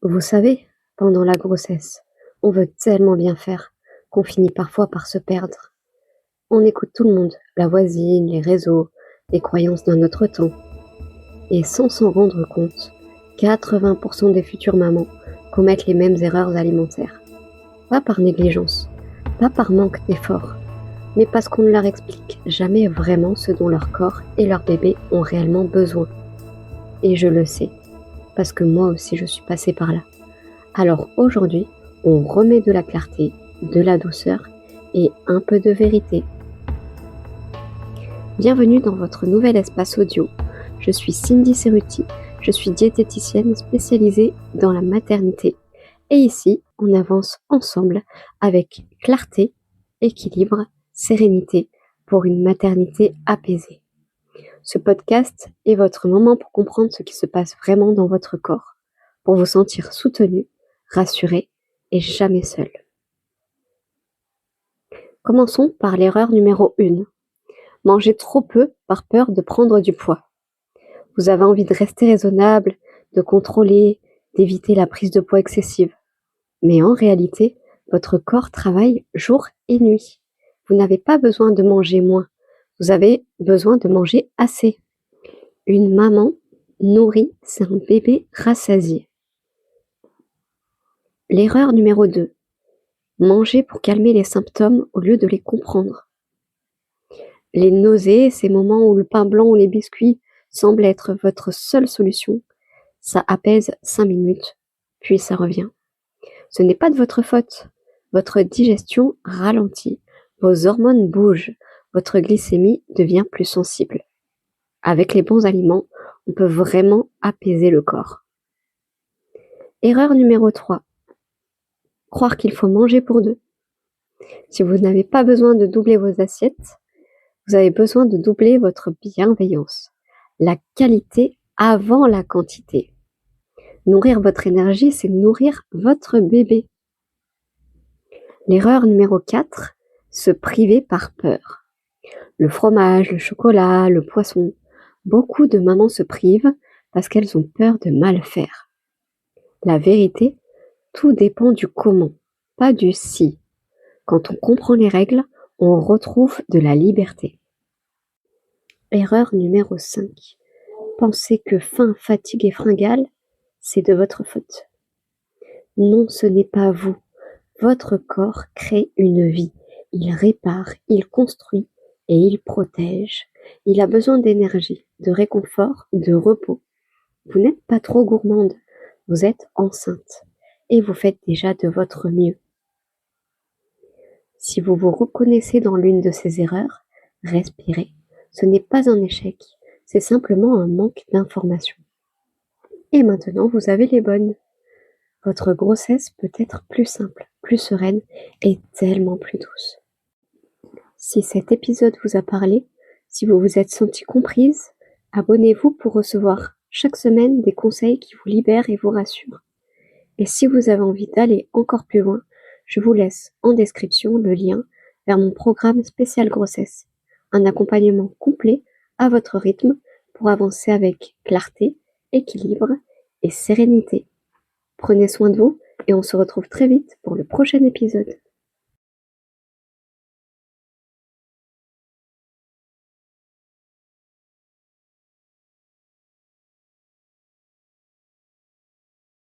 Vous savez, pendant la grossesse, on veut tellement bien faire qu'on finit parfois par se perdre. On écoute tout le monde, la voisine, les réseaux, les croyances d'un autre temps. Et sans s'en rendre compte, 80% des futures mamans commettent les mêmes erreurs alimentaires. Pas par négligence, pas par manque d'effort, mais parce qu'on ne leur explique jamais vraiment ce dont leur corps et leur bébé ont réellement besoin. Et je le sais, parce que moi aussi je suis passée par là. Alors aujourd'hui, on remet de la clarté, de la douceur et un peu de vérité. Bienvenue dans votre nouvel espace audio. Je suis Cindy Cerruti, je suis diététicienne spécialisée dans la maternité. Et ici, on avance ensemble avec clarté, équilibre, sérénité pour une maternité apaisée. Ce podcast est votre moment pour comprendre ce qui se passe vraiment dans votre corps, pour vous sentir soutenu, rassuré et jamais seul. Commençons par l'erreur numéro 1. Manger trop peu par peur de prendre du poids. Vous avez envie de rester raisonnable, de contrôler, d'éviter la prise de poids excessive. Mais en réalité, votre corps travaille jour et nuit. Vous n'avez pas besoin de manger moins, vous avez besoin de manger assez. Une maman nourrie, c'est un bébé rassasié. L'erreur numéro 2. Manger pour calmer les symptômes au lieu de les comprendre. Les nausées, ces moments où le pain blanc ou les biscuits semblent être votre seule solution, ça apaise 5 minutes, puis ça revient. Ce n'est pas de votre faute. Votre digestion ralentit, vos hormones bougent, votre glycémie devient plus sensible. Avec les bons aliments, on peut vraiment apaiser le corps. Erreur numéro 3. Croire qu'il faut manger pour deux. Si vous n'avez pas besoin de doubler vos assiettes, vous avez besoin de doubler votre bienveillance. La qualité avant la quantité. Nourrir votre énergie, c'est nourrir votre bébé. L'erreur numéro 4, se priver par peur. Le fromage, le chocolat, le poisson. Beaucoup de mamans se privent parce qu'elles ont peur de mal faire. La vérité, tout dépend du comment, pas du si. Quand on comprend les règles, on retrouve de la liberté. Erreur numéro 5. Penser que faim, fatigue et fringale, c'est de votre faute. Non, ce n'est pas vous. Votre corps crée une vie. Il répare, il construit et il protège. Il a besoin d'énergie, de réconfort, de repos. Vous n'êtes pas trop gourmande. Vous êtes enceinte et vous faites déjà de votre mieux. Si vous vous reconnaissez dans l'une de ces erreurs, respirez. Ce n'est pas un échec, c'est simplement un manque d'information. Et maintenant, vous avez les bonnes. Votre grossesse peut être plus simple, plus sereine et tellement plus douce. Si cet épisode vous a parlé, si vous vous êtes sentie comprise, abonnez-vous pour recevoir chaque semaine des conseils qui vous libèrent et vous rassurent. Et si vous avez envie d'aller encore plus loin, je vous laisse en description le lien vers mon programme spécial grossesse, un accompagnement complet à votre rythme pour avancer avec clarté, équilibre et sérénité. Prenez soin de vous et on se retrouve très vite pour le prochain épisode.